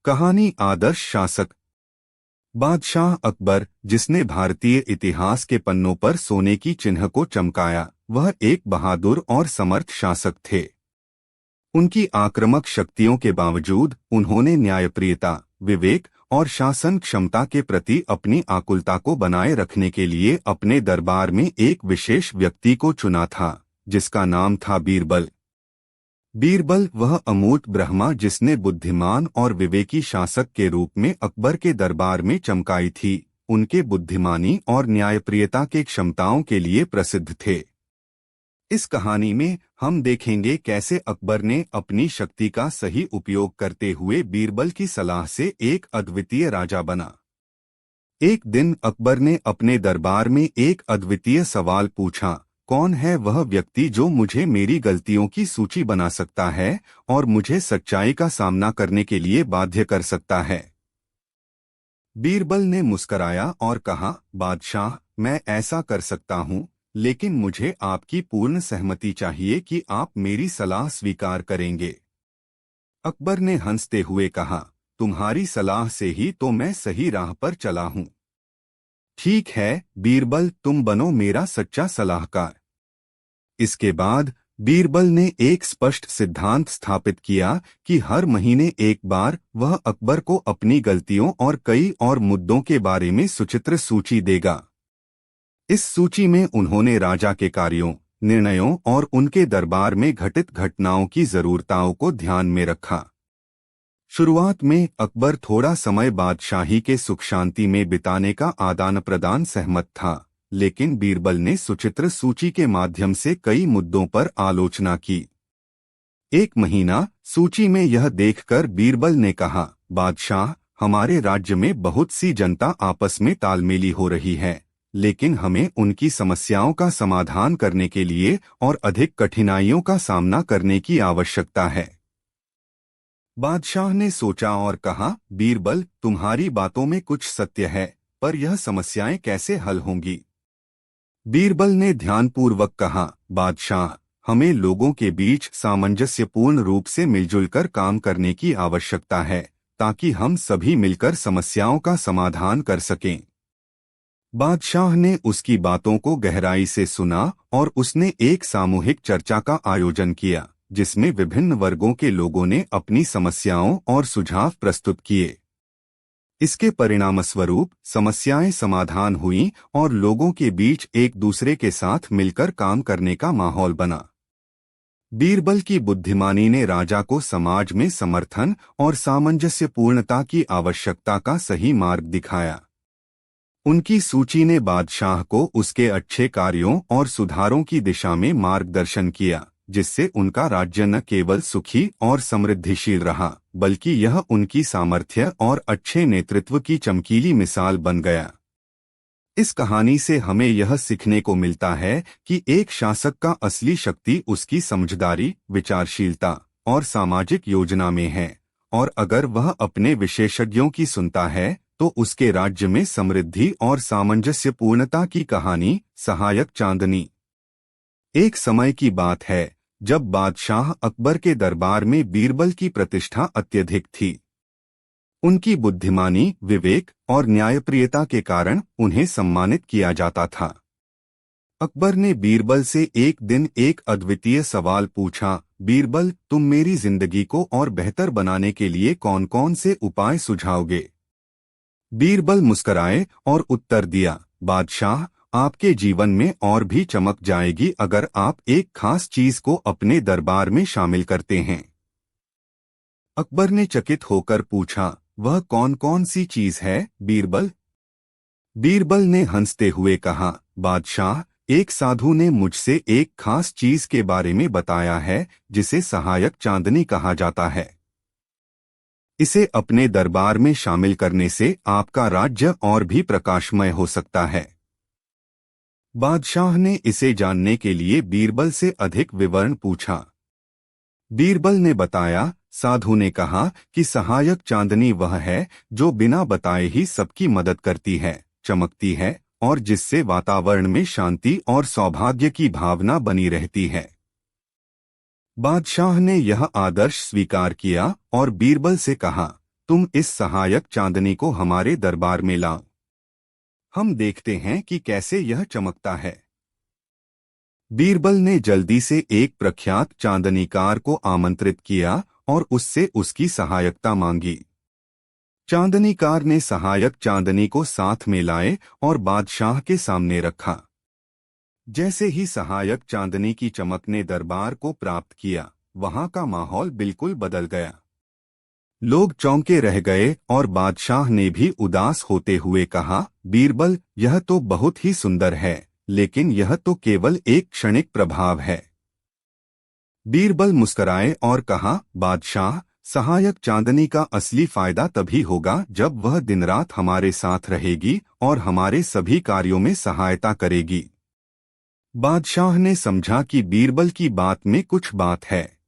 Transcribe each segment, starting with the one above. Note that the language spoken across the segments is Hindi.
कहानी आदर्श शासक। बादशाह अकबर, जिसने भारतीय इतिहास के पन्नों पर सोने की चिन्ह को चमकाया, वह एक बहादुर और समर्थ शासक थे। उनकी आक्रामक शक्तियों के बावजूद उन्होंने न्यायप्रियता, विवेक और शासन क्षमता के प्रति अपनी आकुलता को बनाए रखने के लिए अपने दरबार में एक विशेष व्यक्ति को चुना था, जिसका नाम था बीरबल। बीरबल वह अमूर्त ब्रह्मा जिसने बुद्धिमान और विवेकी शासक के रूप में अकबर के दरबार में चमकाई थी, उनके बुद्धिमानी और न्यायप्रियता के क्षमताओं के लिए प्रसिद्ध थे। इस कहानी में हम देखेंगे कैसे अकबर ने अपनी शक्ति का सही उपयोग करते हुए बीरबल की सलाह से एक अद्वितीय राजा बना। एक दिन अकबर ने अपने दरबार में एक अद्वितीय सवाल पूछा, कौन है वह व्यक्ति जो मुझे मेरी गलतियों की सूची बना सकता है और मुझे सच्चाई का सामना करने के लिए बाध्य कर सकता है। बीरबल ने मुस्कराया और कहा, बादशाह, मैं ऐसा कर सकता हूँ, लेकिन मुझे आपकी पूर्ण सहमति चाहिए कि आप मेरी सलाह स्वीकार करेंगे। अकबर ने हंसते हुए कहा, तुम्हारी सलाह से ही तो मैं सही राह पर चला हूँ। ठीक है बीरबल, तुम बनो मेरा सच्चा सलाहकार। इसके बाद बीरबल ने एक स्पष्ट सिद्धांत स्थापित किया कि हर महीने एक बार वह अकबर को अपनी गलतियों और कई और मुद्दों के बारे में सचित्र सूची देगा। इस सूची में उन्होंने राजा के कार्यों, निर्णयों और उनके दरबार में घटित घटनाओं की जरूरतों को ध्यान में रखा। शुरुआत में अकबर थोड़ा समय बादशाही के सुख शांति में बिताने का आदान प्रदान सहमत था, लेकिन बीरबल ने सुचित्र सूची के माध्यम से कई मुद्दों पर आलोचना की। एक महीना सूची में यह देखकर बीरबल ने कहा, बादशाह, हमारे राज्य में बहुत सी जनता आपस में तालमेली हो रही है, लेकिन हमें उनकी समस्याओं का समाधान करने के लिए और अधिक कठिनाइयों का सामना करने की आवश्यकता है। बादशाह ने सोचा और कहा, बीरबल, तुम्हारी बातों में कुछ सत्य है, पर यह समस्याएं कैसे हल होंगी? बीरबल ने ध्यानपूर्वक कहा, बादशाह, हमें लोगों के बीच सामंजस्यपूर्ण रूप से मिलजुल कर काम करने की आवश्यकता है, ताकि हम सभी मिलकर समस्याओं का समाधान कर सकें। बादशाह ने उसकी बातों को गहराई से सुना और उसने एक सामूहिक चर्चा का आयोजन किया, जिसमें विभिन्न वर्गों के लोगों ने अपनी समस्याओं और सुझाव प्रस्तुत किए। इसके परिणामस्वरूप समस्याएं समाधान हुईं और लोगों के बीच एक दूसरे के साथ मिलकर काम करने का माहौल बना। बीरबल की बुद्धिमानी ने राजा को समाज में समर्थन और सामंजस्यपूर्णता की आवश्यकता का सही मार्ग दिखाया। उनकी सूची ने बादशाह को उसके अच्छे कार्यों और सुधारों की दिशा में मार्गदर्शन किया, जिससे उनका राज्य न केवल सुखी और समृद्धिशील रहा, बल्कि यह उनकी सामर्थ्य और अच्छे नेतृत्व की चमकीली मिसाल बन गया। इस कहानी से हमें यह सीखने को मिलता है कि एक शासक का असली शक्ति उसकी समझदारी, विचारशीलता और सामाजिक योजना में है, और अगर वह अपने विशेषज्ञों की सुनता है तो उसके राज्य में समृद्धि और सामंजस्यपूर्णता की कहानी। सहायक चांदनी। एक समय की बात है जब बादशाह अकबर के दरबार में बीरबल की प्रतिष्ठा अत्यधिक थी। उनकी बुद्धिमानी, विवेक और न्यायप्रियता के कारण उन्हें सम्मानित किया जाता था। अकबर ने बीरबल से एक दिन एक अद्वितीय सवाल पूछा, बीरबल, तुम मेरी जिंदगी को और बेहतर बनाने के लिए कौन कौन से उपाय सुझाओगे? बीरबल मुस्कराए और उत्तर दिया, बादशाह, आपके जीवन में और भी चमक जाएगी अगर आप एक खास चीज को अपने दरबार में शामिल करते हैं। अकबर ने चकित होकर पूछा, वह कौन कौन सी चीज है बीरबल? बीरबल ने हंसते हुए कहा, बादशाह, एक साधु ने मुझसे एक खास चीज के बारे में बताया है जिसे सहायक चांदनी कहा जाता है। इसे अपने दरबार में शामिल करने से आपका राज्य और भी प्रकाशमय हो सकता है। बादशाह ने इसे जानने के लिए बीरबल से अधिक विवरण पूछा। बीरबल ने बताया, साधु ने कहा कि सहायक चांदनी वह है जो बिना बताए ही सबकी मदद करती है, चमकती है और जिससे वातावरण में शांति और सौभाग्य की भावना बनी रहती है। बादशाह ने यह आदर्श स्वीकार किया और बीरबल से कहा, तुम इस सहायक चांदनी को हमारे दरबार में लाओ। हम देखते हैं कि कैसे यह चमकता है। बीरबल ने जल्दी से एक प्रख्यात चांदनीकार को आमंत्रित किया और उससे उसकी सहायकता मांगी। चांदनीकार ने सहायक चांदनी को साथ में लाए और बादशाह के सामने रखा। जैसे ही सहायक चांदनी की चमक ने दरबार को प्राप्त किया, वहां का माहौल बिल्कुल बदल गया। लोग चौंके रह गए और बादशाह ने भी उदास होते हुए कहा, बीरबल, यह तो बहुत ही सुंदर है, लेकिन यह तो केवल एक क्षणिक प्रभाव है। बीरबल मुस्कराए और कहा, बादशाह, सहायक चांदनी का असली फायदा तभी होगा जब वह दिन रात हमारे साथ रहेगी और हमारे सभी कार्यों में सहायता करेगी। बादशाह ने समझा कि बीरबल की बात में कुछ बात है।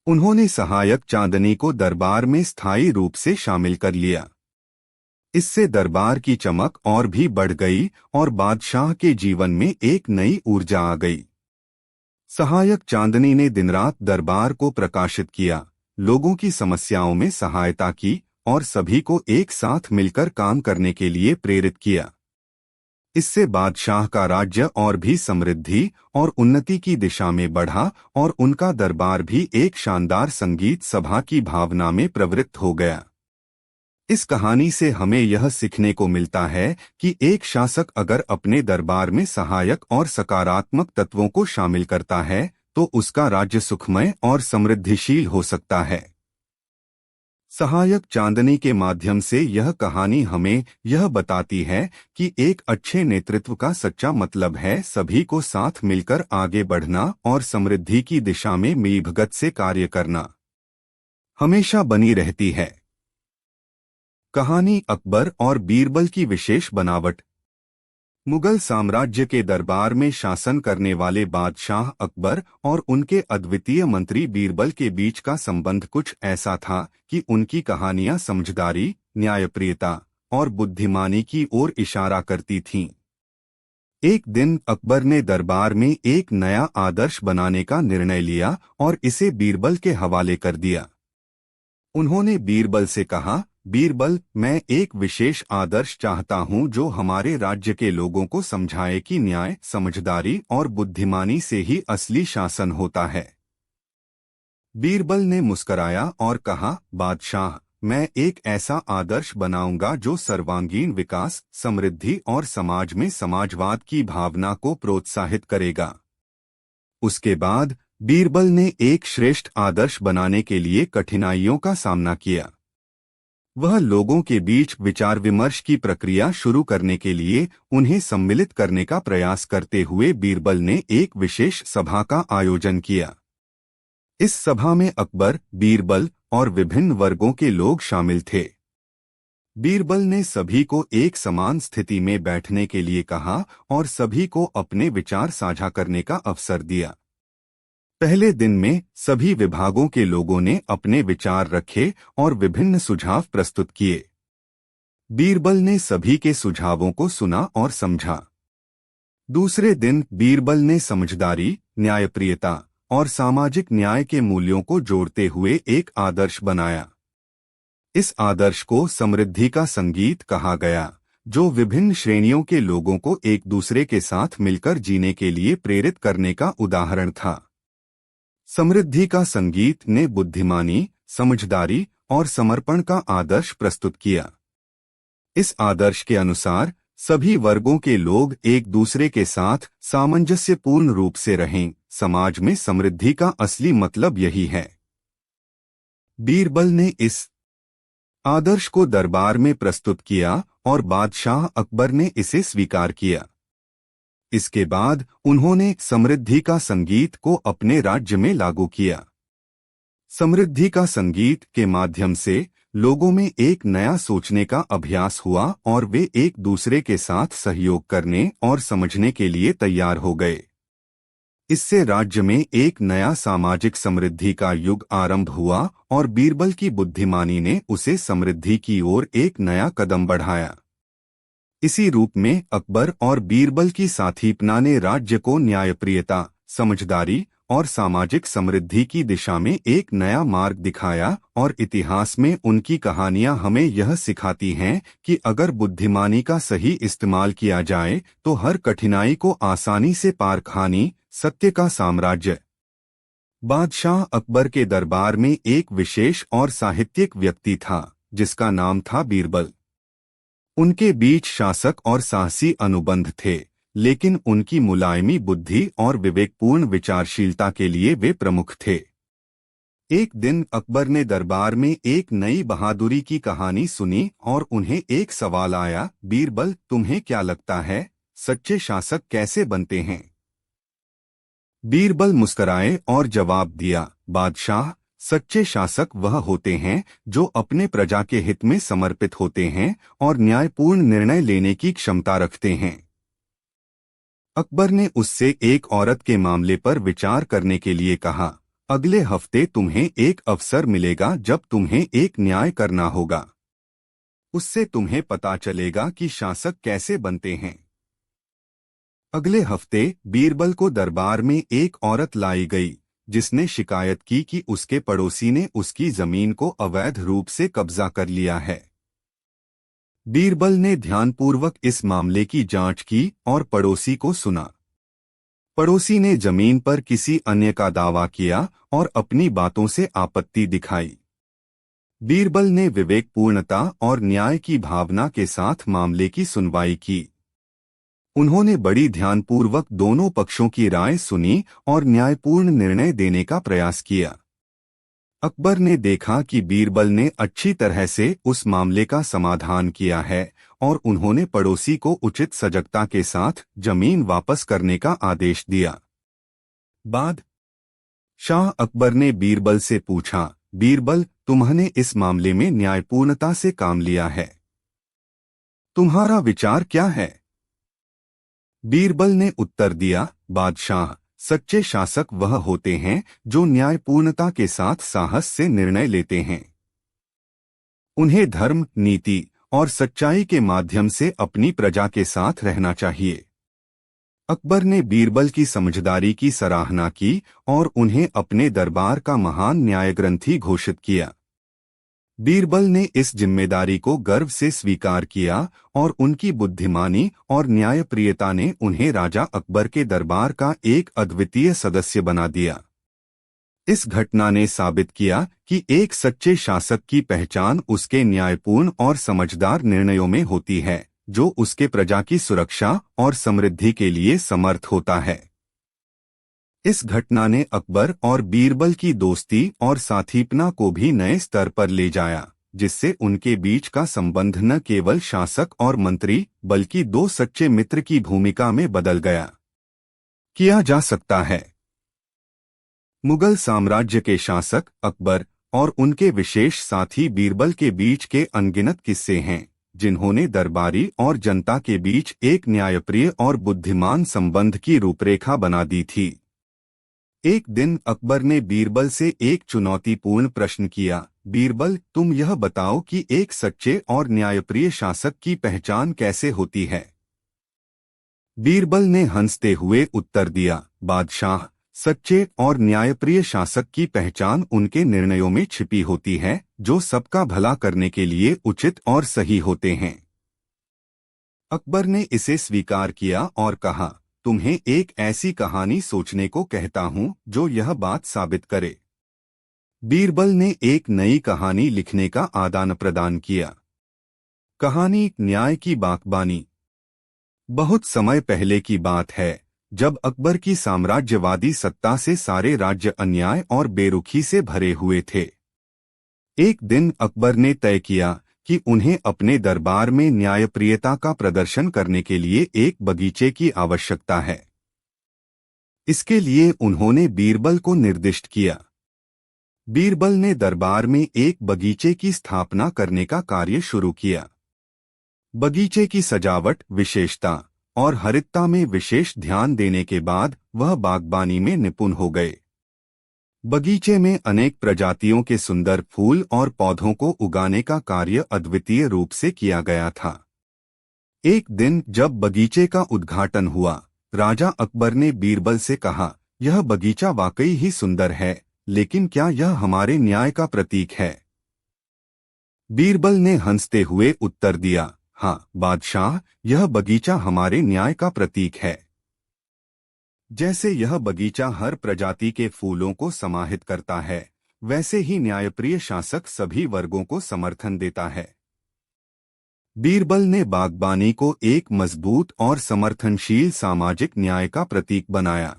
उन्होंने सहायक चांदनी को दरबार में स्थायी रूप से शामिल कर लिया। इससे दरबार की चमक और भी बढ़ गई और बादशाह के जीवन में एक नई ऊर्जा आ गई। सहायक चांदनी ने दिन रात दरबार को प्रकाशित किया, लोगों की समस्याओं में सहायता की और सभी को एक साथ मिलकर काम करने के लिए प्रेरित किया। इससे बादशाह का राज्य और भी समृद्धि और उन्नति की दिशा में बढ़ा और उनका दरबार भी एक शानदार संगीत सभा की भावना में प्रवृत्त हो गया। इस कहानी से हमें यह सीखने को मिलता है कि एक शासक अगर अपने दरबार में सहायक और सकारात्मक तत्वों को शामिल करता है तो उसका राज्य सुखमय और समृद्धिशील हो सकता है। सहायक चांदनी के माध्यम से यह कहानी हमें यह बताती है कि एक अच्छे नेतृत्व का सच्चा मतलब है सभी को साथ मिलकर आगे बढ़ना और समृद्धि की दिशा में मिलीभगत से कार्य करना हमेशा बनी रहती है। कहानी अकबर और बीरबल की विशेष बनावट। मुगल साम्राज्य के दरबार में शासन करने वाले बादशाह अकबर और उनके अद्वितीय मंत्री बीरबल के बीच का संबंध कुछ ऐसा था कि उनकी कहानियां समझदारी, न्यायप्रियता और बुद्धिमानी की ओर इशारा करती थीं। एक दिन अकबर ने दरबार में एक नया आदर्श बनाने का निर्णय लिया और इसे बीरबल के हवाले कर दिया। उन्होंने बीरबल से कहा, बीरबल, मैं एक विशेष आदर्श चाहता हूं जो हमारे राज्य के लोगों को समझाए कि न्याय, समझदारी और बुद्धिमानी से ही असली शासन होता है। बीरबल ने मुस्कराया और कहा, बादशाह, मैं एक ऐसा आदर्श बनाऊंगा जो सर्वांगीण विकास, समृद्धि और समाज में समाजवाद की भावना को प्रोत्साहित करेगा। उसके बाद बीरबल ने एक श्रेष्ठ आदर्श बनाने के लिए कठिनाइयों का सामना किया। वह लोगों के बीच विचार विमर्श की प्रक्रिया शुरू करने के लिए उन्हें सम्मिलित करने का प्रयास करते हुए बीरबल ने एक विशेष सभा का आयोजन किया। इस सभा में अकबर, बीरबल और विभिन्न वर्गों के लोग शामिल थे। बीरबल ने सभी को एक समान स्थिति में बैठने के लिए कहा और सभी को अपने विचार साझा करने का अवसर दिया। पहले दिन में सभी विभागों के लोगों ने अपने विचार रखे और विभिन्न सुझाव प्रस्तुत किए। बीरबल ने सभी के सुझावों को सुना और समझा। दूसरे दिन बीरबल ने समझदारी, न्यायप्रियता और सामाजिक न्याय के मूल्यों को जोड़ते हुए एक आदर्श बनाया। इस आदर्श को समृद्धि का संगीत कहा गया, जो विभिन्न श्रेणियों के लोगों को एक दूसरे के साथ मिलकर जीने के लिए प्रेरित करने का उदाहरण था। समृद्धि का संगीत ने बुद्धिमानी, समझदारी और समर्पण का आदर्श प्रस्तुत किया। इस आदर्श के अनुसार सभी वर्गों के लोग एक दूसरे के साथ सामंजस्यपूर्ण रूप से रहें। समाज में समृद्धि का असली मतलब यही है। बीरबल ने इस आदर्श को दरबार में प्रस्तुत किया और बादशाह अकबर ने इसे स्वीकार किया। इसके बाद उन्होंने समृद्धि का संगीत को अपने राज्य में लागू किया। समृद्धि का संगीत के माध्यम से लोगों में एक नया सोचने का अभ्यास हुआ और वे एक दूसरे के साथ सहयोग करने और समझने के लिए तैयार हो गए। इससे राज्य में एक नया सामाजिक समृद्धि का युग आरंभ हुआ और बीरबल की बुद्धिमानी ने उसे समृद्धि की ओर एक नया कदम बढ़ाया। इसी रूप में अकबर और बीरबल की साथीपना ने राज्य को न्यायप्रियता, समझदारी और सामाजिक समृद्धि की दिशा में एक नया मार्ग दिखाया और इतिहास में उनकी कहानियां हमें यह सिखाती हैं कि अगर बुद्धिमानी का सही इस्तेमाल किया जाए तो हर कठिनाई को आसानी से पार खानी सत्य का साम्राज्य। बादशाह अकबर के दरबार में एक विशेष और साहित्यिक व्यक्ति था जिसका नाम था बीरबल। उनके बीच शासक और साहसी अनुबंध थे, लेकिन उनकी मुलायमी बुद्धि और विवेकपूर्ण विचारशीलता के लिए वे प्रमुख थे। एक दिन अकबर ने दरबार में एक नई बहादुरी की कहानी सुनी और उन्हें एक सवाल आया, बीरबल, तुम्हें क्या लगता है, सच्चे शासक कैसे बनते हैं? बीरबल मुस्कुराए और जवाब दिया, बादशाह, सच्चे शासक वह होते हैं जो अपने प्रजा के हित में समर्पित होते हैं और न्यायपूर्ण निर्णय लेने की क्षमता रखते हैं। अकबर ने उससे एक औरत के मामले पर विचार करने के लिए कहा, अगले हफ्ते तुम्हें एक अवसर मिलेगा जब तुम्हें एक न्याय करना होगा। उससे तुम्हें पता चलेगा कि शासक कैसे बनते हैं। अगले हफ्ते बीरबल को दरबार में एक औरत लाई गई जिसने शिकायत की कि उसके पड़ोसी ने उसकी जमीन को अवैध रूप से कब्जा कर लिया है। बीरबल ने ध्यानपूर्वक इस मामले की जांच की और पड़ोसी को सुना। पड़ोसी ने जमीन पर किसी अन्य का दावा किया और अपनी बातों से आपत्ति दिखाई। बीरबल ने विवेकपूर्णता और न्याय की भावना के साथ मामले की सुनवाई की। उन्होंने बड़ी ध्यानपूर्वक दोनों पक्षों की राय सुनी और न्यायपूर्ण निर्णय देने का प्रयास किया। अकबर ने देखा कि बीरबल ने अच्छी तरह से उस मामले का समाधान किया है और उन्होंने पड़ोसी को उचित सजगता के साथ जमीन वापस करने का आदेश दिया। बाद शाह अकबर ने बीरबल से पूछा, बीरबल, तुमने इस मामले में न्यायपूर्णता से काम लिया है, तुम्हारा विचार क्या है? बीरबल ने उत्तर दिया, बादशाह, सच्चे शासक वह होते हैं जो न्यायपूर्णता के साथ साहस से निर्णय लेते हैं। उन्हें धर्म, नीति और सच्चाई के माध्यम से अपनी प्रजा के साथ रहना चाहिए। अकबर ने बीरबल की समझदारी की सराहना की और उन्हें अपने दरबार का महान न्यायग्रंथी घोषित किया। बीरबल ने इस जिम्मेदारी को गर्व से स्वीकार किया और उनकी बुद्धिमानी और न्यायप्रियता ने उन्हें राजा अकबर के दरबार का एक अद्वितीय सदस्य बना दिया। इस घटना ने साबित किया कि एक सच्चे शासक की पहचान उसके न्यायपूर्ण और समझदार निर्णयों में होती है, जो उसके प्रजा की सुरक्षा और समृद्धि के लिए समर्थ होता है। इस घटना ने अकबर और बीरबल की दोस्ती और साथीपना को भी नए स्तर पर ले जाया, जिससे उनके बीच का संबंध न केवल शासक और मंत्री बल्कि दो सच्चे मित्र की भूमिका में बदल गया। किया जा सकता है। मुगल साम्राज्य के शासक अकबर और उनके विशेष साथी बीरबल के बीच के अनगिनत किस्से हैं, जिन्होंने दरबारी और जनता के बीच एक न्यायप्रिय और बुद्धिमान संबंध की रूपरेखा बना दी थी। एक दिन अकबर ने बीरबल से एक चुनौतीपूर्ण प्रश्न किया, बीरबल, तुम यह बताओ कि एक सच्चे और न्यायप्रिय शासक की पहचान कैसे होती है? बीरबल ने हंसते हुए उत्तर दिया, बादशाह, सच्चे और न्यायप्रिय शासक की पहचान उनके निर्णयों में छिपी होती है, जो सबका भला करने के लिए उचित और सही होते हैं। अकबर ने इसे स्वीकार किया और कहा, तुम्हें एक ऐसी कहानी सोचने को कहता हूं जो यह बात साबित करे। बीरबल ने एक नई कहानी लिखने का आदान प्रदान किया। कहानी न्याय की बागबानी। बहुत समय पहले की बात है, जब अकबर की साम्राज्यवादी सत्ता से सारे राज्य अन्याय और बेरुखी से भरे हुए थे। एक दिन अकबर ने तय किया कि उन्हें अपने दरबार में न्यायप्रियता का प्रदर्शन करने के लिए एक बगीचे की आवश्यकता है। इसके लिए उन्होंने बीरबल को निर्दिष्ट किया। बीरबल ने दरबार में एक बगीचे की स्थापना करने का कार्य शुरू किया। बगीचे की सजावट, विशेषता और हरितता में विशेष ध्यान देने के बाद वह बागबानी में निपुण हो गए। बगीचे में अनेक प्रजातियों के सुंदर फूल और पौधों को उगाने का कार्य अद्वितीय रूप से किया गया था। एक दिन जब बगीचे का उद्घाटन हुआ, राजा अकबर ने बीरबल से कहा, यह बगीचा वाकई ही सुंदर है, लेकिन क्या यह हमारे न्याय का प्रतीक है? बीरबल ने हंसते हुए उत्तर दिया, हाँ बादशाह, यह बगीचा हमारे न्याय का प्रतीक है। जैसे यह बगीचा हर प्रजाति के फूलों को समाहित करता है, वैसे ही न्यायप्रिय शासक सभी वर्गों को समर्थन देता है। बीरबल ने बागबानी को एक मजबूत और समर्थनशील सामाजिक न्याय का प्रतीक बनाया।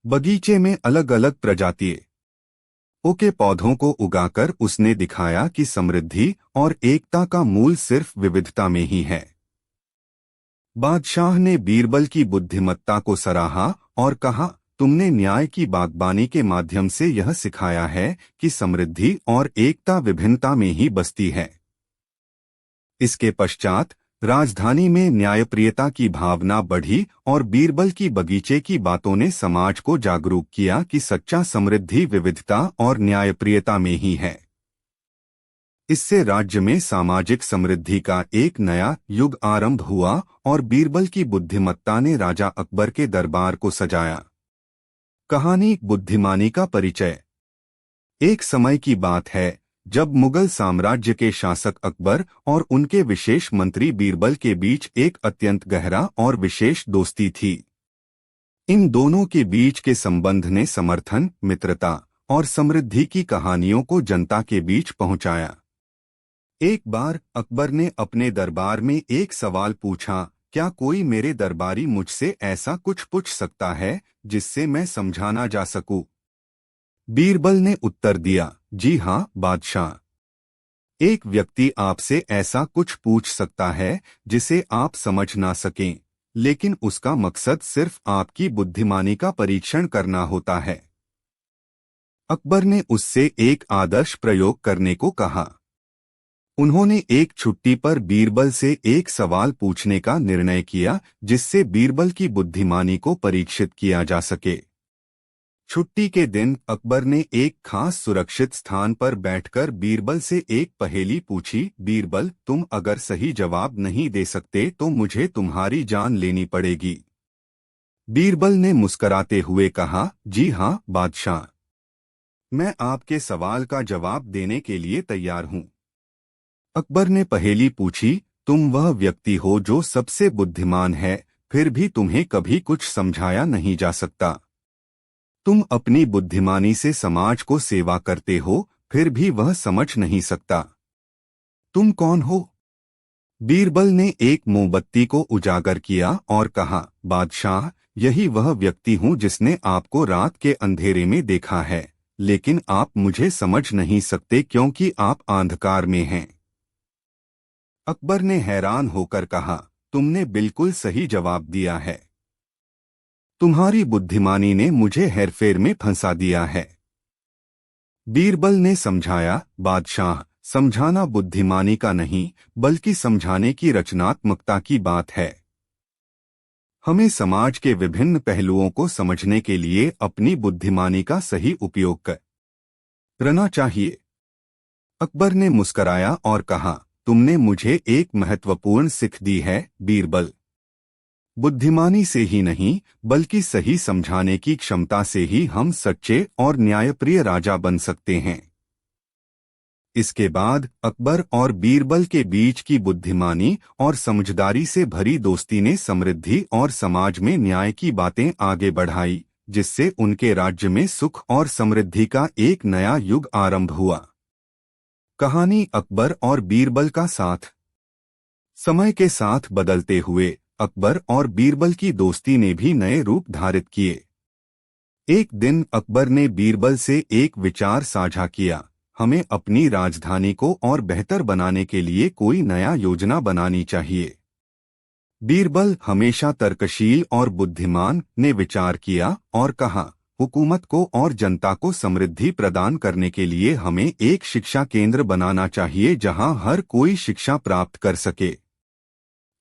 बगीचे में अलग अलग प्रजातियों के पौधों को उगाकर उसने दिखाया कि समृद्धि और एकता का मूल सिर्फ विविधता में ही है। बादशाह ने बीरबल की बुद्धिमत्ता को सराहा और कहा, तुमने न्याय की बागबानी के माध्यम से यह सिखाया है कि समृद्धि और एकता विभिन्नता में ही बसती है। इसके पश्चात राजधानी में न्यायप्रियता की भावना बढ़ी और बीरबल की बगीचे की बातों ने समाज को जागरूक किया कि सच्चा समृद्धि विविधता और न्यायप्रियता में ही है। इससे राज्य में सामाजिक समृद्धि का एक नया युग आरंभ हुआ और बीरबल की बुद्धिमत्ता ने राजा अकबर के दरबार को सजाया। कहानी बुद्धिमानी का परिचय। एक समय की बात है जब मुगल साम्राज्य के शासक अकबर और उनके विशेष मंत्री बीरबल के बीच एक अत्यंत गहरा और विशेष दोस्ती थी। इन दोनों के बीच के संबंध ने समर्थन, मित्रता और समृद्धि की कहानियों को जनता के बीच पहुंचाया। एक बार अकबर ने अपने दरबार में एक सवाल पूछा, क्या कोई मेरे दरबारी मुझसे ऐसा कुछ पूछ सकता है जिससे मैं समझाना जा सकूं? बीरबल ने उत्तर दिया, जी हाँ बादशाह। एक व्यक्ति आपसे ऐसा कुछ पूछ सकता है जिसे आप समझ ना सकें, लेकिन उसका मकसद सिर्फ आपकी बुद्धिमानी का परीक्षण करना होता है। अकबर ने उससे एक आदर्श प्रयोग करने को कहा। उन्होंने एक छुट्टी पर बीरबल से एक सवाल पूछने का निर्णय किया जिससे बीरबल की बुद्धिमानी को परीक्षित किया जा सके। छुट्टी के दिन अकबर ने एक खास सुरक्षित स्थान पर बैठकर बीरबल से एक पहेली पूछी। बीरबल, तुम अगर सही जवाब नहीं दे सकते तो मुझे तुम्हारी जान लेनी पड़ेगी। बीरबल ने मुस्कराते हुए कहा, जी हाँ बादशाह, मैं आपके सवाल का जवाब देने के लिए तैयार हूँ। अकबर ने पहेली पूछी, तुम वह व्यक्ति हो जो सबसे बुद्धिमान है, फिर भी तुम्हें कभी कुछ समझाया नहीं जा सकता। तुम अपनी बुद्धिमानी से समाज को सेवा करते हो, फिर भी वह समझ नहीं सकता। तुम कौन हो? बीरबल ने एक मोमबत्ती को उजागर किया और कहा, बादशाह, यही वह व्यक्ति हूँ जिसने आपको रात के अंधेरे में देखा है, लेकिन आप मुझे समझ नहीं सकते क्योंकि आप अंधकार में हैं। अकबर ने हैरान होकर कहा, तुमने बिल्कुल सही जवाब दिया है। तुम्हारी बुद्धिमानी ने मुझे हेरफेर में फंसा दिया है। बीरबल ने समझाया, बादशाह, समझाना बुद्धिमानी का नहीं बल्कि समझाने की रचनात्मकता की बात है। हमें समाज के विभिन्न पहलुओं को समझने के लिए अपनी बुद्धिमानी का सही उपयोग करना चाहिए। अकबर ने मुस्कराया और कहा, तुमने मुझे एक महत्वपूर्ण सीख दी है बीरबल। बुद्धिमानी से ही नहीं बल्कि सही समझाने की क्षमता से ही हम सच्चे और न्यायप्रिय राजा बन सकते हैं। इसके बाद अकबर और बीरबल के बीच की बुद्धिमानी और समझदारी से भरी दोस्ती ने समृद्धि और समाज में न्याय की बातें आगे बढ़ाई, जिससे उनके राज्य में सुख और समृद्धि का एक नया युग आरंभ हुआ। कहानी अकबर और बीरबल का साथ। समय के साथ बदलते हुए अकबर और बीरबल की दोस्ती ने भी नए रूप धारित किए। एक दिन अकबर ने बीरबल से एक विचार साझा किया, हमें अपनी राजधानी को और बेहतर बनाने के लिए कोई नया योजना बनानी चाहिए। बीरबल, हमेशा तर्कशील और बुद्धिमान, ने विचार किया और कहा, हुकूमत को और जनता को समृद्धि प्रदान करने के लिए हमें एक शिक्षा केंद्र बनाना चाहिए जहां हर कोई शिक्षा प्राप्त कर सके।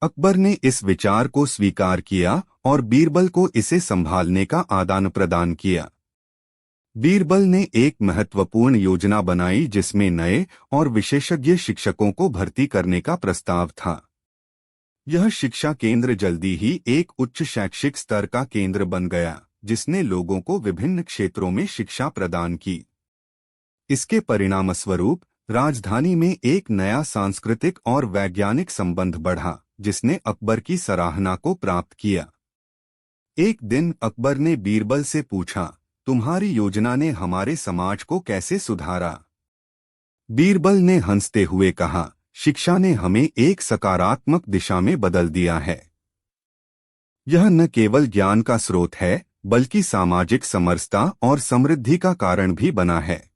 अकबर ने इस विचार को स्वीकार किया और बीरबल को इसे संभालने का आदान प्रदान किया। बीरबल ने एक महत्वपूर्ण योजना बनाई जिसमें नए और विशेषज्ञ शिक्षकों को भर्ती करने का प्रस्ताव था। यह शिक्षा केंद्र जल्दी ही एक उच्च शैक्षिक स्तर का केंद्र बन गया। जिसने लोगों को विभिन्न क्षेत्रों में शिक्षा प्रदान की। इसके परिणामस्वरूप राजधानी में एक नया सांस्कृतिक और वैज्ञानिक संबंध बढ़ा, जिसने अकबर की सराहना को प्राप्त किया। एक दिन अकबर ने बीरबल से पूछा, तुम्हारी योजना ने हमारे समाज को कैसे सुधारा? बीरबल ने हंसते हुए कहा, शिक्षा ने हमें एक सकारात्मक दिशा में बदल दिया है। यह न केवल ज्ञान का स्रोत है, बल्कि सामाजिक समरसता और समृद्धि का कारण भी बना है।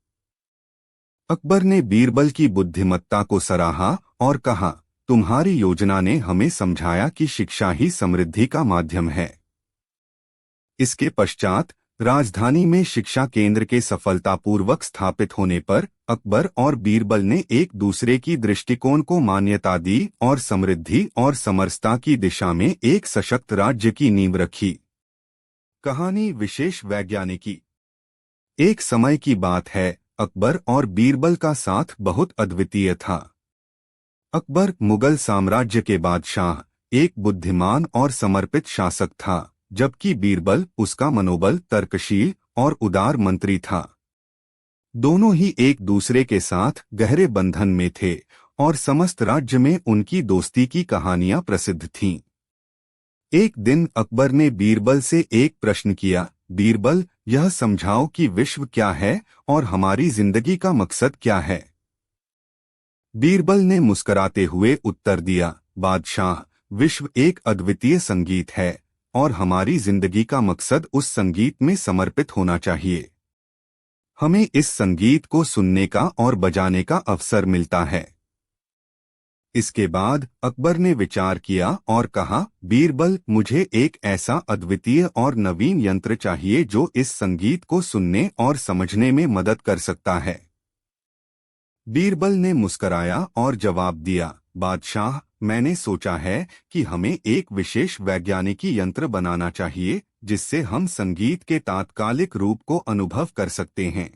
अकबर ने बीरबल की बुद्धिमत्ता को सराहा और कहा, तुम्हारी योजना ने हमें समझाया कि शिक्षा ही समृद्धि का माध्यम है। इसके पश्चात राजधानी में शिक्षा केंद्र के सफलतापूर्वक स्थापित होने पर अकबर और बीरबल ने एक दूसरे की दृष्टिकोण को मान्यता दी और समृद्धि और समरसता की दिशा में एक सशक्त राज्य की नींव रखी। कहानी विशेष वैज्ञानिकी। एक समय की बात है, अकबर और बीरबल का साथ बहुत अद्वितीय था। अकबर मुगल साम्राज्य के बादशाह, एक बुद्धिमान और समर्पित शासक था, जबकि बीरबल उसका मनोबल, तर्कशील और उदार मंत्री था। दोनों ही एक दूसरे के साथ गहरे बंधन में थे और समस्त राज्य में उनकी दोस्ती की कहानियां प्रसिद्ध थीं। एक दिन अकबर ने बीरबल से एक प्रश्न किया, बीरबल, यह समझाओ कि विश्व क्या है और हमारी जिंदगी का मकसद क्या है? बीरबल ने मुस्कुराते हुए उत्तर दिया, बादशाह, विश्व एक अद्वितीय संगीत है और हमारी जिंदगी का मकसद उस संगीत में समर्पित होना चाहिए। हमें इस संगीत को सुनने का और बजाने का अवसर मिलता है। इसके बाद अकबर ने विचार किया और कहा, बीरबल, मुझे एक ऐसा अद्वितीय और नवीन यंत्र चाहिए जो इस संगीत को सुनने और समझने में मदद कर सकता है। बीरबल ने मुस्कराया और जवाब दिया, बादशाह, मैंने सोचा है कि हमें एक विशेष वैज्ञानिकी यंत्र बनाना चाहिए जिससे हम संगीत के तात्कालिक रूप को अनुभव कर सकते हैं।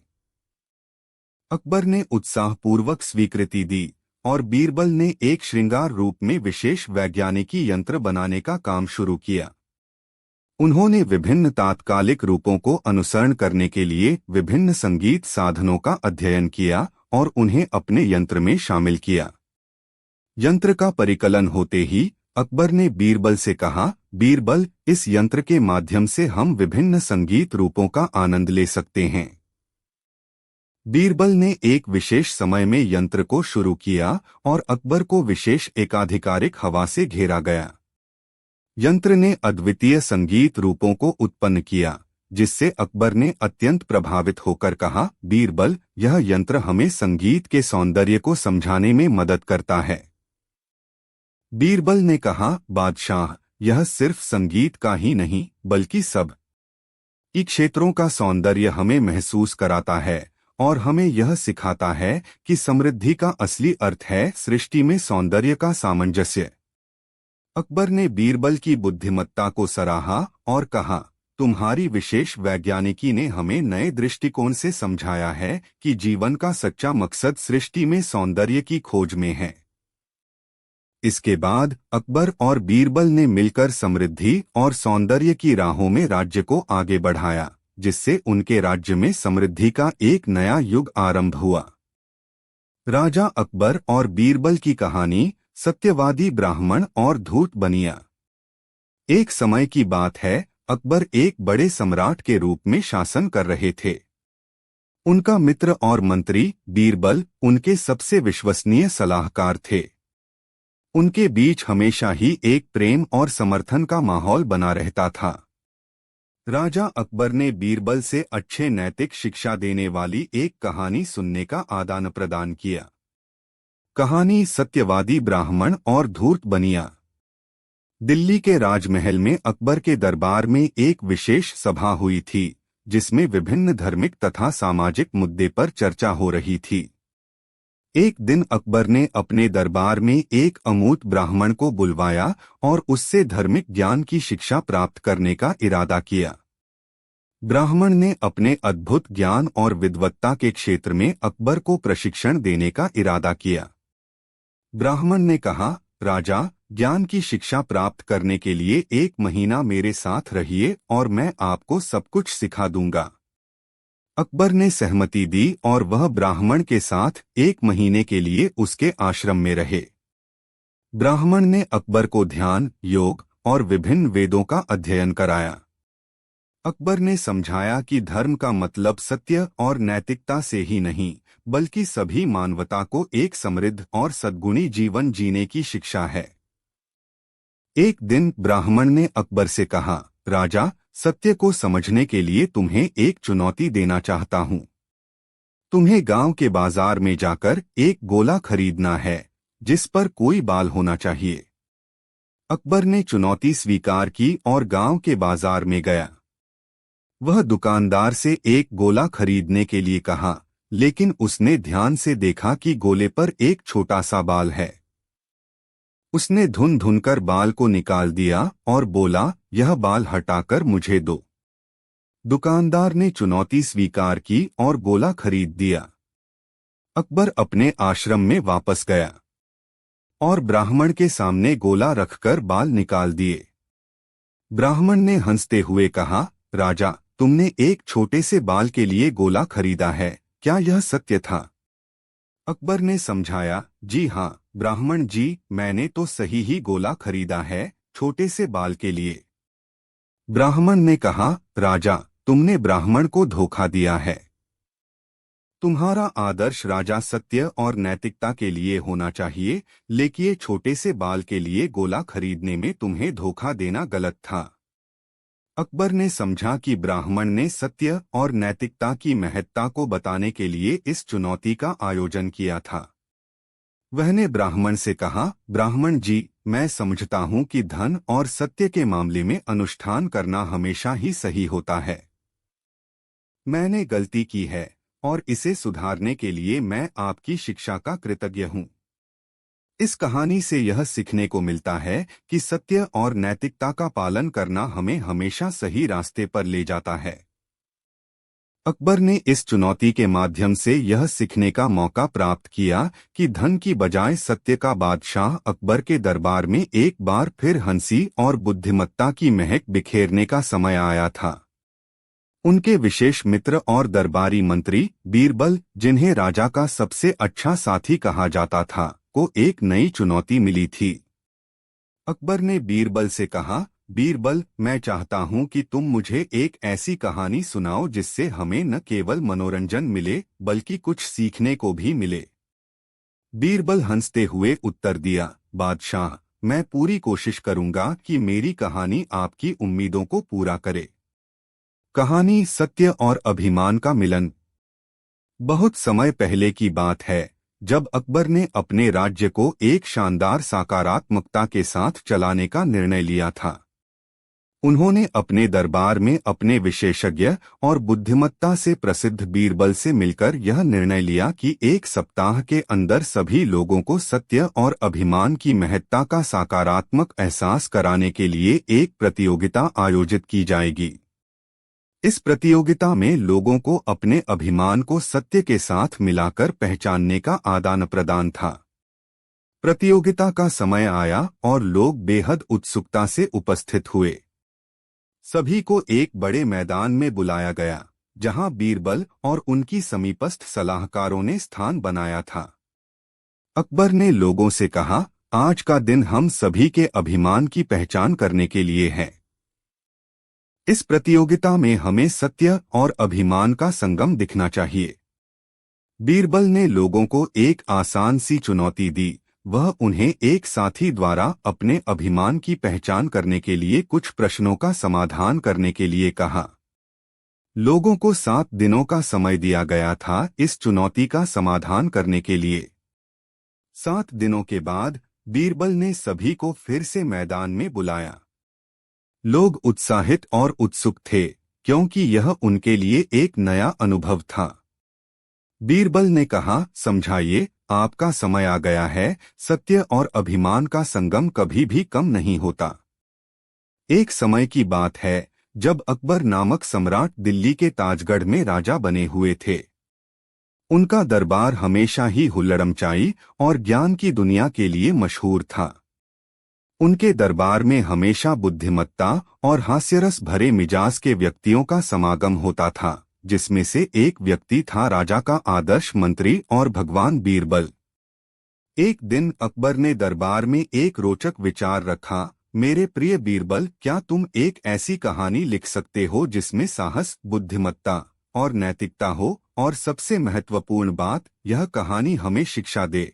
अकबर ने उत्साहपूर्वक स्वीकृति दी और बीरबल ने एक श्रृंगार रूप में विशेष वैज्ञानिकी यंत्र बनाने का काम शुरू किया। उन्होंने विभिन्न तात्कालिक रूपों को अनुसरण करने के लिए विभिन्न संगीत साधनों का अध्ययन किया और उन्हें अपने यंत्र में शामिल किया। यंत्र का परिकलन होते ही अकबर ने बीरबल से कहा, बीरबल, इस यंत्र के माध्यम से हम विभिन्न संगीत रूपों का आनंद ले सकते हैं। बीरबल ने एक विशेष समय में यंत्र को शुरू किया और अकबर को विशेष एकाधिकारिक हवा से घेरा गया। यंत्र ने अद्वितीय संगीत रूपों को उत्पन्न किया, जिससे अकबर ने अत्यंत प्रभावित होकर कहा, बीरबल, यह यंत्र हमें संगीत के सौंदर्य को समझाने में मदद करता है। बीरबल ने कहा, बादशाह, यह सिर्फ संगीत का ही नहीं बल्कि सब ही क्षेत्रों का सौंदर्य हमें महसूस कराता है और हमें यह सिखाता है कि समृद्धि का असली अर्थ है सृष्टि में सौंदर्य का सामंजस्य। अकबर ने बीरबल की बुद्धिमत्ता को सराहा और कहा, तुम्हारी विशेष वैज्ञानिकी ने हमें नए दृष्टिकोण से समझाया है कि जीवन का सच्चा मकसद सृष्टि में सौंदर्य की खोज में है। इसके बाद अकबर और बीरबल ने मिलकर समृद्धि और सौंदर्य की राहों में राज्य को आगे बढ़ाया, जिससे उनके राज्य में समृद्धि का एक नया युग आरंभ हुआ। राजा अकबर और बीरबल की कहानी, सत्यवादी ब्राह्मण और धूर्त बनिया। एक समय की बात है, अकबर एक बड़े सम्राट के रूप में शासन कर रहे थे। उनका मित्र और मंत्री बीरबल उनके सबसे विश्वसनीय सलाहकार थे। उनके बीच हमेशा ही एक प्रेम और समर्थन का माहौल बना रहता था। राजा अकबर ने बीरबल से अच्छे नैतिक शिक्षा देने वाली एक कहानी सुनने का आदान प्रदान किया। कहानी सत्यवादी ब्राह्मण और धूर्त बनिया। दिल्ली के राजमहल में अकबर के दरबार में एक विशेष सभा हुई थी, जिसमें विभिन्न धार्मिक तथा सामाजिक मुद्दे पर चर्चा हो रही थी। एक दिन अकबर ने अपने दरबार में एक अमूर्त ब्राह्मण को बुलवाया और उससे धार्मिक ज्ञान की शिक्षा प्राप्त करने का इरादा किया। ब्राह्मण ने अपने अद्भुत ज्ञान और विद्वत्ता के क्षेत्र में अकबर को प्रशिक्षण देने का इरादा किया। ब्राह्मण ने कहा, राजा, ज्ञान की शिक्षा प्राप्त करने के लिए 1 महीना मेरे साथ रहिए और मैं आपको सब कुछ सिखा दूंगा। अकबर ने सहमति दी और वह ब्राह्मण के साथ 1 महीने के लिए उसके आश्रम में रहे। ब्राह्मण ने अकबर को ध्यान, योग और विभिन्न वेदों का अध्ययन कराया। अकबर ने समझाया कि धर्म का मतलब सत्य और नैतिकता से ही नहीं, बल्कि सभी मानवता को एक समृद्ध और सद्गुणी जीवन जीने की शिक्षा है। एक दिन ब्राह्मण ने अकबर से कहा, राजा, सत्य को समझने के लिए तुम्हें एक चुनौती देना चाहता हूँ। तुम्हें गांव के बाजार में जाकर एक गोला खरीदना है जिस पर कोई बाल होना चाहिए। अकबर ने चुनौती स्वीकार की और गांव के बाजार में गया। वह दुकानदार से एक गोला खरीदने के लिए कहा, लेकिन उसने ध्यान से देखा कि गोले पर एक छोटा सा बाल है। उसने धुन धुन कर बाल को निकाल दिया और बोला, यह बाल हटाकर मुझे दो। दुकानदार ने चुनौती स्वीकार की और गोला खरीद दिया। अकबर अपने आश्रम में वापस गया और ब्राह्मण के सामने गोला रखकर बाल निकाल दिए। ब्राह्मण ने हंसते हुए कहा, राजा, तुमने एक छोटे से बाल के लिए गोला खरीदा है, क्या यह सत्य था? अकबर ने समझाया, जी हाँ ब्राह्मण जी, मैंने तो सही ही गोला खरीदा है, छोटे से बाल के लिए। ब्राह्मण ने कहा, राजा, तुमने ब्राह्मण को धोखा दिया है। तुम्हारा आदर्श राजा सत्य और नैतिकता के लिए होना चाहिए, लेकिन ये छोटे से बाल के लिए गोला खरीदने में तुम्हें धोखा देना गलत था। अकबर ने समझा कि ब्राह्मण ने सत्य और नैतिकता की महत्ता को बताने के लिए इस चुनौती का आयोजन किया था। वह ने ब्राह्मण से कहा, ब्राह्मण जी, मैं समझता हूँ कि धन और सत्य के मामले में अनुष्ठान करना हमेशा ही सही होता है। मैंने गलती की है और इसे सुधारने के लिए मैं आपकी शिक्षा का कृतज्ञ हूँ। इस कहानी से यह सीखने को मिलता है कि सत्य और नैतिकता का पालन करना हमें हमेशा सही रास्ते पर ले जाता है। अकबर ने इस चुनौती के माध्यम से यह सीखने का मौका प्राप्त किया कि धन की बजाय सत्य का बादशाह अकबर के दरबार में एक बार फिर हंसी और बुद्धिमत्ता की महक बिखेरने का समय आया था। उनके विशेष मित्र और दरबारी मंत्री बीरबल, जिन्हें राजा का सबसे अच्छा साथी कहा जाता था, को एक नई चुनौती मिली थी। अकबर ने बीरबल से कहा, बीरबल, मैं चाहता हूं कि तुम मुझे एक ऐसी कहानी सुनाओ जिससे हमें न केवल मनोरंजन मिले बल्कि कुछ सीखने को भी मिले। बीरबल हंसते हुए उत्तर दिया, बादशाह, मैं पूरी कोशिश करूंगा कि मेरी कहानी आपकी उम्मीदों को पूरा करे। कहानी सत्य और अभिमान का मिलन। बहुत समय पहले की बात है, जब अकबर ने अपने राज्य को एक शानदार सकारात्मकता के साथ चलाने का निर्णय लिया था। उन्होंने अपने दरबार में अपने विशेषज्ञ और बुद्धिमत्ता से प्रसिद्ध बीरबल से मिलकर यह निर्णय लिया कि 1 सप्ताह के अंदर सभी लोगों को सत्य और अभिमान की महत्ता का सकारात्मक एहसास कराने के लिए एक प्रतियोगिता आयोजित की जाएगी। इस प्रतियोगिता में लोगों को अपने अभिमान को सत्य के साथ मिलाकर पहचानने का आदान प्रदान था। प्रतियोगिता का समय आया और लोग बेहद उत्सुकता से उपस्थित हुए। सभी को एक बड़े मैदान में बुलाया गया, जहां बीरबल और उनकी समीपस्थ सलाहकारों ने स्थान बनाया था। अकबर ने लोगों से कहा, आज का दिन हम सभी के अभिमान की पहचान करने के लिए है। इस प्रतियोगिता में हमें सत्य और अभिमान का संगम दिखना चाहिए। बीरबल ने लोगों को एक आसान सी चुनौती दी। वह उन्हें एक साथी द्वारा अपने अभिमान की पहचान करने के लिए कुछ प्रश्नों का समाधान करने के लिए कहा। लोगों को 7 दिनों का समय दिया गया था इस चुनौती का समाधान करने के लिए। 7 दिनों के बाद बीरबल ने सभी को फिर से मैदान में बुलाया। लोग उत्साहित और उत्सुक थे, क्योंकि यह उनके लिए एक नया अनुभव था। बीरबल ने कहा, समझाइए, आपका समय आ गया है। सत्य और अभिमान का संगम कभी भी कम नहीं होता। एक समय की बात है, जब अकबर नामक सम्राट दिल्ली के ताजगढ़ में राजा बने हुए थे। उनका दरबार हमेशा ही हुल्लड़मचाई और ज्ञान की दुनिया के लिए मशहूर था। उनके दरबार में हमेशा बुद्धिमत्ता और हास्यरस भरे मिजाज के व्यक्तियों का समागम होता था, जिसमें से एक व्यक्ति था राजा का आदर्श मंत्री और भगवान बीरबल। एक दिन अकबर ने दरबार में एक रोचक विचार रखा। मेरे प्रिय बीरबल, क्या तुम एक ऐसी कहानी लिख सकते हो जिसमें साहस, बुद्धिमत्ता और नैतिकता हो, और सबसे महत्वपूर्ण बात, यह कहानी हमें शिक्षा दे।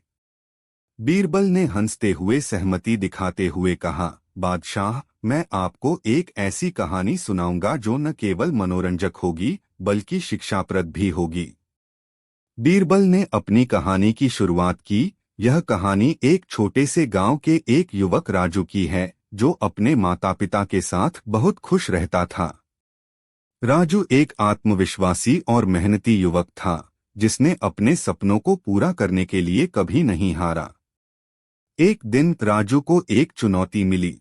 बीरबल ने हंसते हुए सहमति दिखाते हुए कहा, बादशाह, मैं आपको एक ऐसी कहानी सुनाऊंगा जो न केवल मनोरंजक होगी बल्कि शिक्षाप्रद भी होगी। बीरबल ने अपनी कहानी की शुरुआत की। यह कहानी एक छोटे से गांव के एक युवक राजू की है, जो अपने माता पिता के साथ बहुत खुश रहता था। राजू एक आत्मविश्वासी और मेहनती युवक था, जिसने अपने सपनों को पूरा करने के लिए कभी नहीं हारा। एक दिन राजू को एक चुनौती मिली।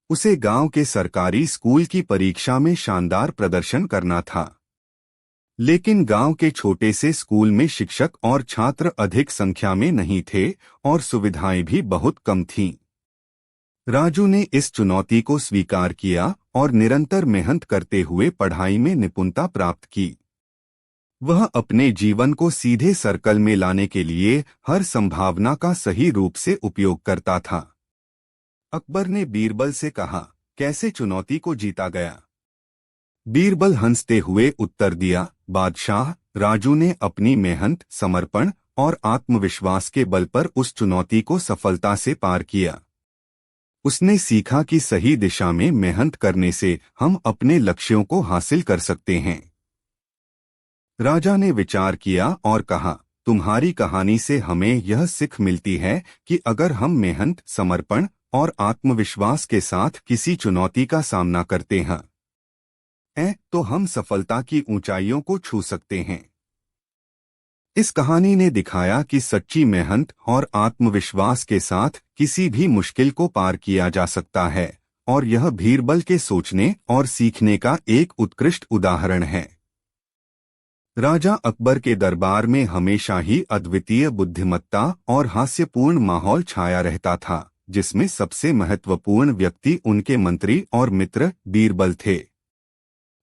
उसे गांव के सरकारी स्कूल की परीक्षा में शानदार प्रदर्शन करना था। लेकिन गांव के छोटे से स्कूल में शिक्षक और छात्र अधिक संख्या में नहीं थे और सुविधाएं भी बहुत कम थीं। राजू ने इस चुनौती को स्वीकार किया और निरंतर मेहनत करते हुए पढ़ाई में निपुणता प्राप्त की। वह अपने जीवन को सीधे सर्कल में लाने के लिए हर संभावना का सही रूप से उपयोग करता था। अकबर ने बीरबल से कहा, कैसे चुनौती को जीता गया? बीरबल हंसते हुए उत्तर दिया, बादशाह, राजू ने अपनी मेहनत, समर्पण और आत्मविश्वास के बल पर उस चुनौती को सफलता से पार किया। उसने सीखा कि सही दिशा में मेहनत करने से हम अपने लक्ष्यों को हासिल कर सकते हैं। राजा ने विचार किया और कहा, तुम्हारी कहानी से हमें यह सीख मिलती है कि अगर हम मेहनत, समर्पण और आत्मविश्वास के साथ किसी चुनौती का सामना करते हैं तो हम सफलता की ऊंचाइयों को छू सकते हैं। इस कहानी ने दिखाया कि सच्ची मेहनत और आत्मविश्वास के साथ किसी भी मुश्किल को पार किया जा सकता है, और यह बीरबल के सोचने और सीखने का एक उत्कृष्ट उदाहरण है। राजा अकबर के दरबार में हमेशा ही अद्वितीय बुद्धिमत्ता और हास्यपूर्ण माहौल छाया रहता था, जिसमें सबसे महत्वपूर्ण व्यक्ति उनके मंत्री और मित्र बीरबल थे।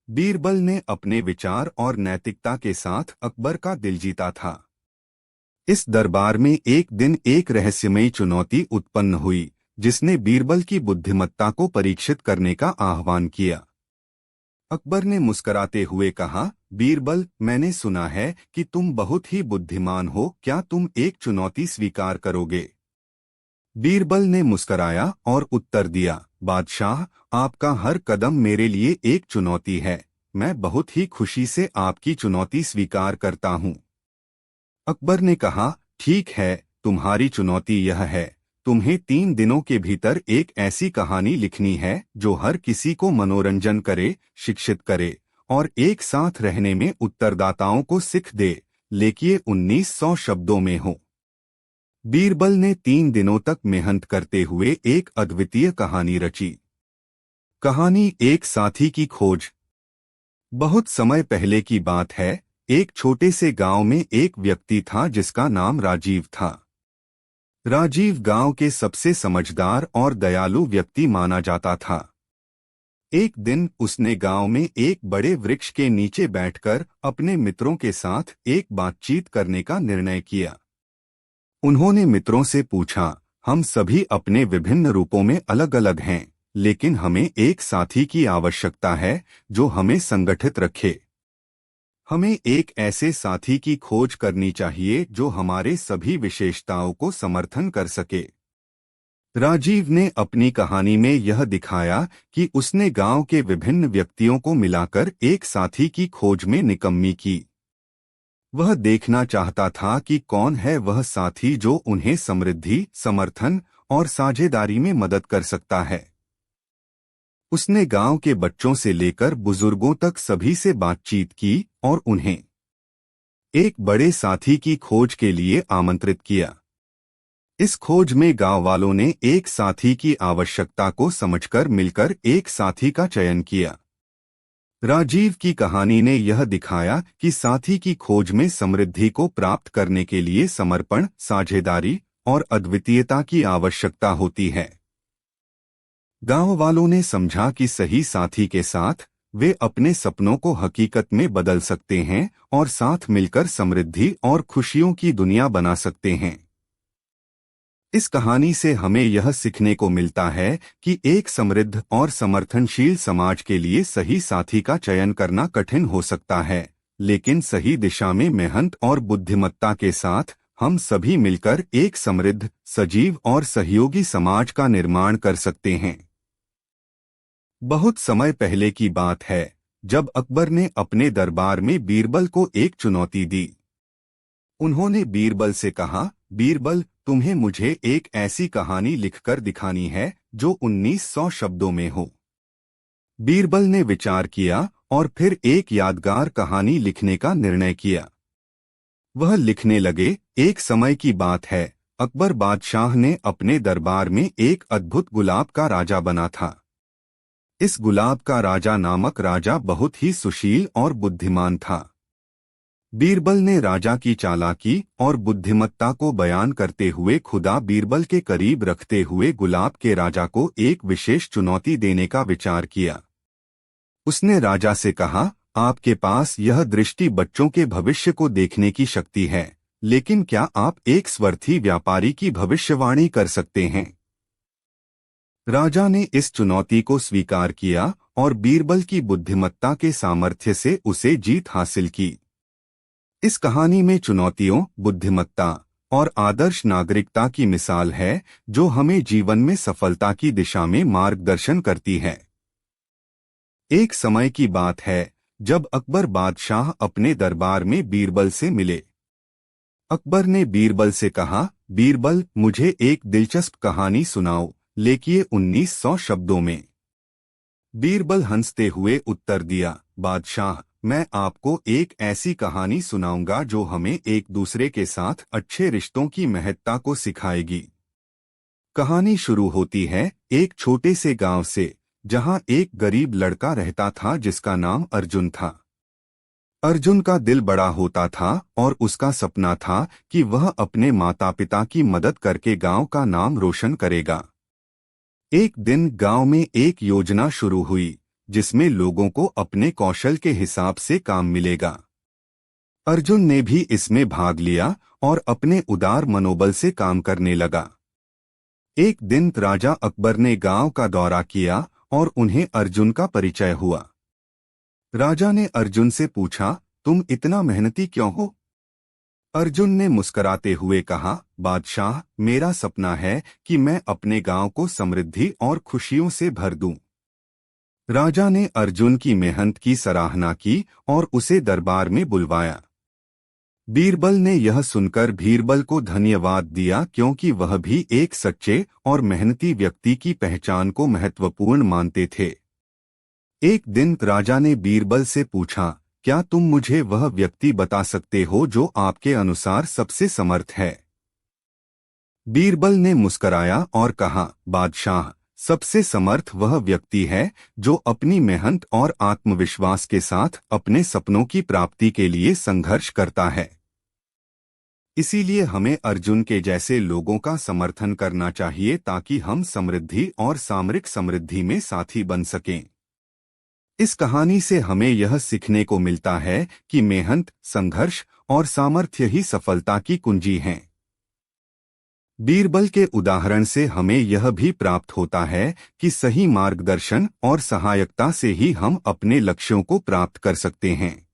बीरबल ने अपने विचार और नैतिकता के साथ अकबर का दिल जीता था। इस दरबार में एक दिन एक रहस्यमयी चुनौती उत्पन्न हुई, जिसने बीरबल की बुद्धिमत्ता को परीक्षित करने का आह्वान किया। अकबर ने मुस्कुराते हुए कहा, बीरबल, मैंने सुना है कि तुम बहुत ही बुद्धिमान हो, क्या तुम एक चुनौती स्वीकार करोगे? बीरबल ने मुस्कुराया और उत्तर दिया, बादशाह, आपका हर कदम मेरे लिए एक चुनौती है। मैं बहुत ही खुशी से आपकी चुनौती स्वीकार करता हूँ। अकबर ने कहा, ठीक है, तुम्हारी चुनौती यह है, तुम्हें 3 दिनों के भीतर एक ऐसी कहानी लिखनी है जो हर किसी को मनोरंजन करे, शिक्षित करे और एक साथ रहने में उत्तरदाताओं को सीख दे, लेकिन 1900 शब्दों में हो। बीरबल ने 3 दिनों तक मेहनत करते हुए एक अद्वितीय कहानी रची। कहानी एक साथी की खोज। बहुत समय पहले की बात है, एक छोटे से गांव में एक व्यक्ति था जिसका नाम राजीव था। राजीव गांव के सबसे समझदार और दयालु व्यक्ति माना जाता था। एक दिन उसने गांव में एक बड़े वृक्ष के नीचे बैठकर अपने मित्रों के साथ एक बातचीत करने का निर्णय किया। उन्होंने मित्रों से पूछा, हम सभी अपने विभिन्न रूपों में अलग अलग हैं, लेकिन हमें एक साथी की आवश्यकता है जो हमें संगठित रखे। हमें एक ऐसे साथी की खोज करनी चाहिए जो हमारे सभी विशेषताओं को समर्थन कर सके। राजीव ने अपनी कहानी में यह दिखाया कि उसने गांव के विभिन्न व्यक्तियों को मिलाकर एक साथी की खोज में निकम्मी की। वह देखना चाहता था कि कौन है वह साथी जो उन्हें समृद्धि, समर्थन और साझेदारी में मदद कर सकता है। उसने गांव के बच्चों से लेकर बुजुर्गों तक सभी से बातचीत की और उन्हें एक बड़े साथी की खोज के लिए आमंत्रित किया। इस खोज में गांव वालों ने एक साथी की आवश्यकता को समझकर मिलकर एक साथी का चयन किया। राजीव की कहानी ने यह दिखाया कि साथी की खोज में समृद्धि को प्राप्त करने के लिए समर्पण, साझेदारी और अद्वितीयता की आवश्यकता होती है। गांव वालों ने समझा कि सही साथी के साथ वे अपने सपनों को हकीकत में बदल सकते हैं और साथ मिलकर समृद्धि और खुशियों की दुनिया बना सकते हैं। इस कहानी से हमें यह सीखने को मिलता है कि एक समृद्ध और समर्थनशील समाज के लिए सही साथी का चयन करना कठिन हो सकता है, लेकिन सही दिशा में मेहनत और बुद्धिमत्ता के साथ हम सभी मिलकर एक समृद्ध, सजीव और सहयोगी समाज का निर्माण कर सकते हैं। बहुत समय पहले की बात है, जब अकबर ने अपने दरबार में बीरबल को एक चुनौती दी। उन्होंने बीरबल से कहा, बीरबल, तुम्हें मुझे एक ऐसी कहानी लिखकर दिखानी है जो 1900 शब्दों में हो। बीरबल ने विचार किया और फिर एक यादगार कहानी लिखने का निर्णय किया। वह लिखने लगे। एक समय की बात है, अकबर बादशाह ने अपने दरबार में एक अद्भुत गुलाब का राजा बना था। इस गुलाब का राजा नामक राजा बहुत ही सुशील और बुद्धिमान था। बीरबल ने राजा की चालाकी और बुद्धिमत्ता को बयान करते हुए खुदा बीरबल के करीब रखते हुए गुलाब के राजा को एक विशेष चुनौती देने का विचार किया। उसने राजा से कहा, आपके पास यह दृष्टि बच्चों के भविष्य को देखने की शक्ति है, लेकिन क्या आप एक स्वार्थी व्यापारी की भविष्यवाणी कर सकते हैं? राजा ने इस चुनौती को स्वीकार किया और बीरबल की बुद्धिमत्ता के सामर्थ्य से उसे जीत हासिल की। इस कहानी में चुनौतियों, बुद्धिमत्ता और आदर्श नागरिकता की मिसाल है, जो हमें जीवन में सफलता की दिशा में मार्गदर्शन करती है। एक समय की बात है, जब अकबर बादशाह अपने दरबार में बीरबल से मिले। अकबर ने बीरबल से कहा, बीरबल, मुझे एक दिलचस्प कहानी सुनाओ, लेकिन 1900 शब्दों में। बीरबल हंसते हुए उत्तर दिया, बादशाह, मैं आपको एक ऐसी कहानी सुनाऊंगा जो हमें एक दूसरे के साथ अच्छे रिश्तों की महत्ता को सिखाएगी। कहानी शुरू होती है एक छोटे से गांव से, जहां एक गरीब लड़का रहता था जिसका नाम अर्जुन था। अर्जुन का दिल बड़ा होता था और उसका सपना था कि वह अपने माता पिता की मदद करके गांव का नाम रोशन करेगा। एक दिन गांव में एक योजना शुरू हुई, जिसमें लोगों को अपने कौशल के हिसाब से काम मिलेगा। अर्जुन ने भी इसमें भाग लिया और अपने उदार मनोबल से काम करने लगा। एक दिन राजा अकबर ने गांव का दौरा किया और उन्हें अर्जुन का परिचय हुआ। राजा ने अर्जुन से पूछा, तुम इतना मेहनती क्यों हो? अर्जुन ने मुस्कुराते हुए कहा, बादशाह, मेरा सपना है कि मैं अपने गांव को समृद्धि और खुशियों से भर दूं। राजा ने अर्जुन की मेहनत की सराहना की और उसे दरबार में बुलवाया। बीरबल ने यह सुनकर बीरबल को धन्यवाद दिया, क्योंकि वह भी एक सच्चे और मेहनती व्यक्ति की पहचान को महत्वपूर्ण मानते थे। एक दिन राजा ने बीरबल से पूछा, क्या तुम मुझे वह व्यक्ति बता सकते हो जो आपके अनुसार सबसे समर्थ है? बीरबल ने मुस्कराया और कहा, बादशाह, सबसे समर्थ वह व्यक्ति है जो अपनी मेहनत और आत्मविश्वास के साथ अपने सपनों की प्राप्ति के लिए संघर्ष करता है। इसीलिए हमें अर्जुन के जैसे लोगों का समर्थन करना चाहिए, ताकि हम समृद्धि और सामरिक समृद्धि में साथी बन सकें। इस कहानी से हमें यह सीखने को मिलता है कि मेहनत, संघर्ष और सामर्थ्य ही सफलता की कुंजी हैं। बीरबल के उदाहरण से हमें यह भी प्राप्त होता है कि सही मार्गदर्शन और सहायता से ही हम अपने लक्ष्यों को प्राप्त कर सकते हैं।